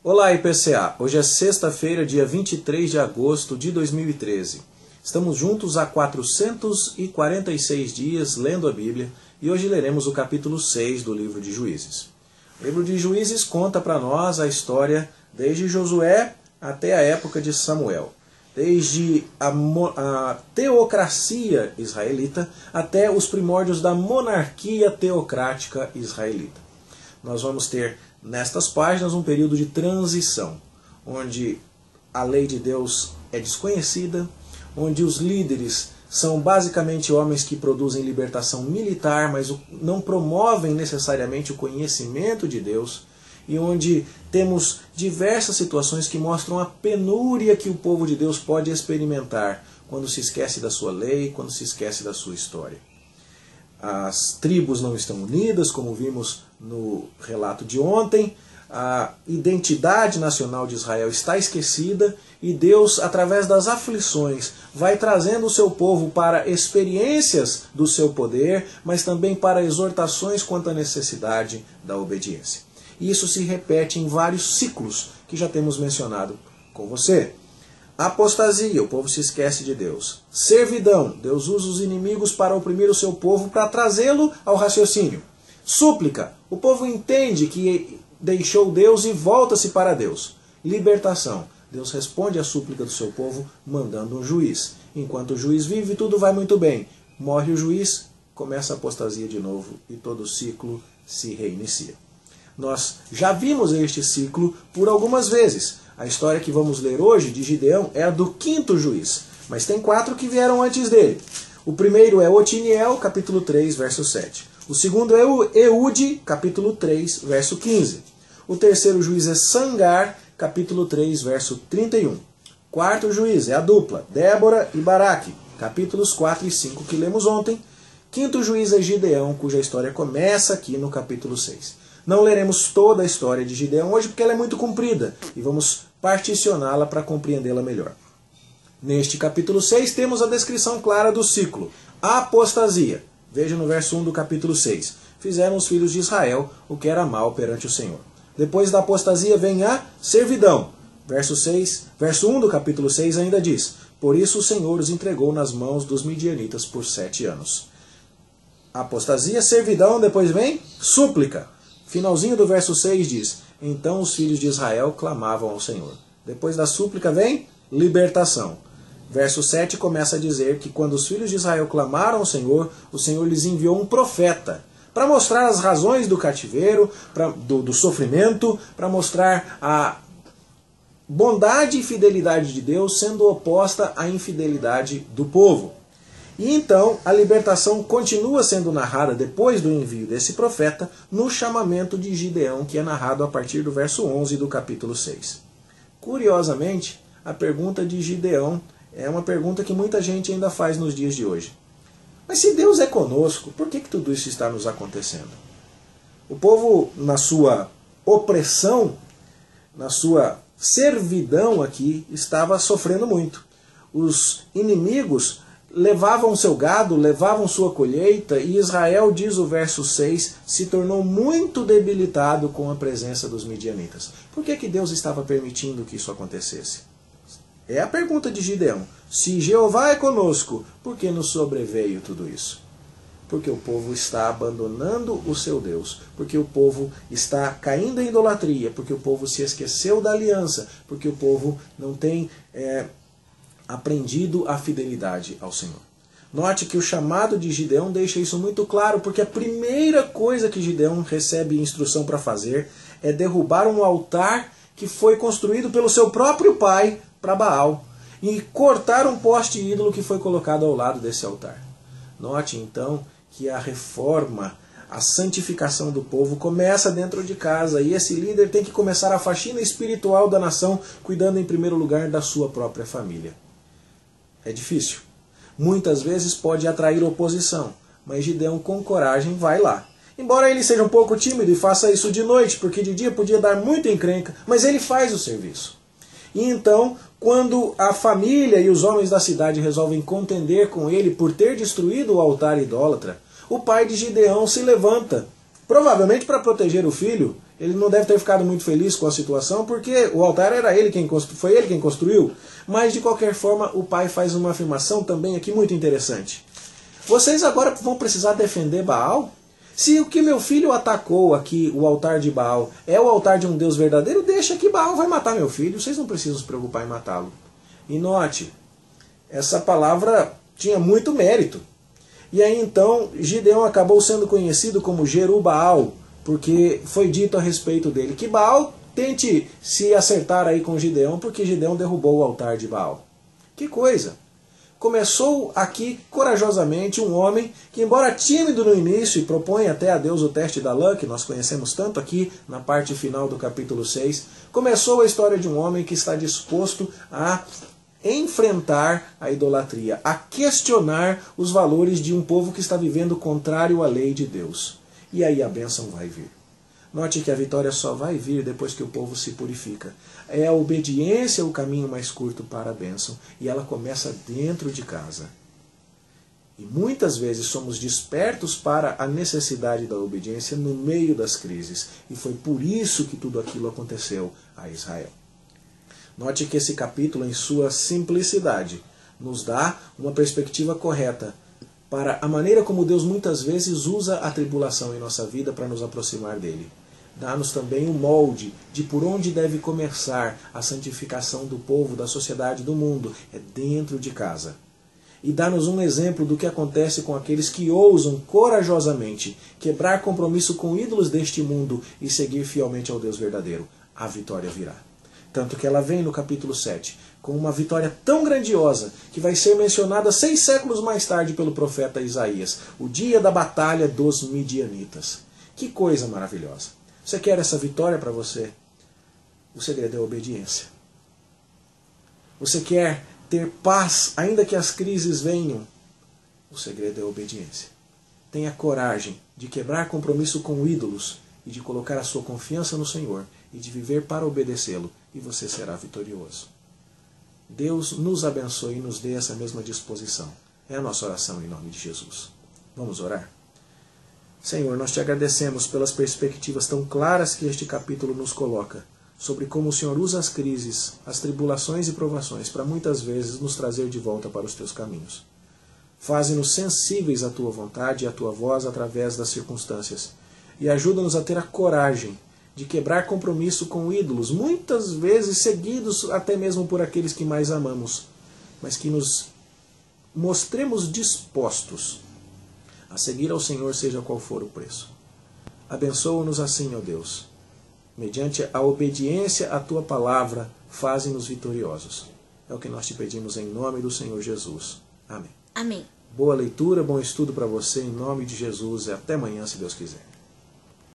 Olá, IPCA! Hoje é sexta-feira, dia 23 de agosto de 2013. Estamos juntos há 446 dias lendo a Bíblia e hoje leremos o capítulo 6 do livro de Juízes. O livro de Juízes conta para nós a história desde Josué até a época de Samuel. Desde a teocracia israelita até os primórdios da monarquia teocrática israelita. Nós vamos ter nestas páginas um período de transição, onde a lei de Deus é desconhecida, onde os líderes são basicamente homens que produzem libertação militar, mas não promovem necessariamente o conhecimento de Deus, e onde temos diversas situações que mostram a penúria que o povo de Deus pode experimentar quando se esquece da sua lei, quando se esquece da sua história. As tribos não estão unidas, como vimos no relato de ontem. A identidade nacional de Israel está esquecida e Deus, através das aflições, vai trazendo o seu povo para experiências do seu poder, mas também para exortações quanto à necessidade da obediência. E isso se repete em vários ciclos que já temos mencionado com você. Apostasia, o povo se esquece de Deus. Servidão, Deus usa os inimigos para oprimir o seu povo, para trazê-lo ao raciocínio. Súplica, o povo entende que deixou Deus e volta-se para Deus. Libertação, Deus responde à súplica do seu povo mandando um juiz. Enquanto o juiz vive, tudo vai muito bem. Morre o juiz, começa a apostasia de novo e todo o ciclo se reinicia. Nós já vimos este ciclo por algumas vezes. A história que vamos ler hoje de Gideão é a do quinto juiz, mas tem 4 que vieram antes dele. O primeiro é Otiniel, capítulo 3, verso 7. O segundo é o Eude, capítulo 3, verso 15. O terceiro juiz é Sangar, capítulo 3, verso 31. Quarto juiz é a dupla, Débora e Baraque, capítulos 4 e 5 que lemos ontem. Quinto juiz é Gideão, cuja história começa aqui no capítulo 6. Não leremos toda a história de Gideão hoje porque ela é muito comprida e vamos particioná-la para compreendê-la melhor. Neste capítulo 6 temos a descrição clara do ciclo. A apostasia. Veja no verso 1 do capítulo 6. Fizeram os filhos de Israel o que era mal perante o Senhor. Depois da apostasia vem a servidão. Verso 1 do capítulo 6 ainda diz: Por isso o Senhor os entregou nas mãos dos midianitas por 7 anos. Apostasia, servidão, depois vem súplica. Finalzinho do verso 6 diz: Então os filhos de Israel clamavam ao Senhor. Depois da súplica vem libertação. Verso 7 começa a dizer que quando os filhos de Israel clamaram ao Senhor, o Senhor lhes enviou um profeta para mostrar as razões do cativeiro, do sofrimento, para mostrar a bondade e fidelidade de Deus sendo oposta à infidelidade do povo. E então a libertação continua sendo narrada depois do envio desse profeta no chamamento de Gideão, que é narrado a partir do verso 11 do capítulo 6. Curiosamente, a pergunta de Gideão é uma pergunta que muita gente ainda faz nos dias de hoje. Mas se Deus é conosco, por que tudo isso está nos acontecendo? O povo, na sua opressão, na sua servidão aqui, estava sofrendo muito. Os inimigos levavam seu gado, levavam sua colheita, e Israel, diz o verso 6, se tornou muito debilitado com a presença dos midianitas. Por que Deus estava permitindo que isso acontecesse? É a pergunta de Gideão. Se Jeová é conosco, por que nos sobreveio tudo isso? Porque o povo está abandonando o seu Deus, porque o povo está caindo em idolatria, porque o povo se esqueceu da aliança, porque o povo não tem aprendido a fidelidade ao Senhor. Note que o chamado de Gideão deixa isso muito claro, porque a primeira coisa que Gideão recebe instrução para fazer é derrubar um altar que foi construído pelo seu próprio pai para Baal e cortar um poste ídolo que foi colocado ao lado desse altar. Note então que a reforma, a santificação do povo começa dentro de casa, e esse líder tem que começar a faxina espiritual da nação, cuidando em primeiro lugar da sua própria família. É difícil. Muitas vezes pode atrair oposição, mas Gideão com coragem vai lá. Embora ele seja um pouco tímido e faça isso de noite, porque de dia podia dar muita encrenca, mas ele faz o serviço. E então, quando a família e os homens da cidade resolvem contender com ele por ter destruído o altar idólatra, o pai de Gideão se levanta, provavelmente para proteger o filho, Ele não deve ter ficado muito feliz com a situação, porque o altar era ele quem foi ele quem construiu. Mas, de qualquer forma, o pai faz uma afirmação também aqui muito interessante. Vocês agora vão precisar defender Baal? Se o que meu filho atacou aqui, o altar de Baal, é o altar de um Deus verdadeiro, deixa que Baal vai matar meu filho. Vocês não precisam se preocupar em matá-lo. E note, essa palavra tinha muito mérito. E aí então Gideão acabou sendo conhecido como Jerubaal, porque foi dito a respeito dele que Baal tente se acertar aí com Gideão, porque Gideão derrubou o altar de Baal. Que coisa! Começou aqui corajosamente um homem que, embora tímido no início e propõe até a Deus o teste da lã, que nós conhecemos tanto aqui na parte final do capítulo 6, começou a história de um homem que está disposto a enfrentar a idolatria, a questionar os valores de um povo que está vivendo contrário à lei de Deus. E aí a bênção vai vir. Note que a vitória só vai vir depois que o povo se purifica. É a obediência o caminho mais curto para a bênção. E ela começa dentro de casa. E muitas vezes somos despertos para a necessidade da obediência no meio das crises. E foi por isso que tudo aquilo aconteceu a Israel. Note que esse capítulo, em sua simplicidade, nos dá uma perspectiva correta para a maneira como Deus muitas vezes usa a tribulação em nossa vida para nos aproximar dele. Dá-nos também o molde de por onde deve começar a santificação do povo, da sociedade, do mundo. É dentro de casa. E dá-nos um exemplo do que acontece com aqueles que ousam corajosamente quebrar compromisso com ídolos deste mundo e seguir fielmente ao Deus verdadeiro. A vitória virá. Tanto que ela vem no capítulo 7, com uma vitória tão grandiosa, que vai ser mencionada 6 séculos mais tarde pelo profeta Isaías, o dia da batalha dos midianitas. Que coisa maravilhosa! Você quer essa vitória para você? O segredo é a obediência. Você quer ter paz, ainda que as crises venham? O segredo é a obediência. Tenha coragem de quebrar compromisso com ídolos e de colocar a sua confiança no Senhor e de viver para obedecê-lo, e você será vitorioso. Deus nos abençoe e nos dê essa mesma disposição. É a nossa oração em nome de Jesus. Vamos orar? Senhor, nós te agradecemos pelas perspectivas tão claras que este capítulo nos coloca, sobre como o Senhor usa as crises, as tribulações e provações para muitas vezes nos trazer de volta para os teus caminhos. Faze-nos sensíveis à tua vontade e à tua voz através das circunstâncias, e ajuda-nos a ter a coragem de quebrar compromisso com ídolos, muitas vezes seguidos até mesmo por aqueles que mais amamos, mas que nos mostremos dispostos a seguir ao Senhor, seja qual for o preço. Abençoa-nos assim, ó Deus. Mediante a obediência à tua palavra, faze-nos vitoriosos. É o que nós te pedimos em nome do Senhor Jesus. Amém. Amém. Boa leitura, bom estudo para você, em nome de Jesus, e até amanhã, se Deus quiser.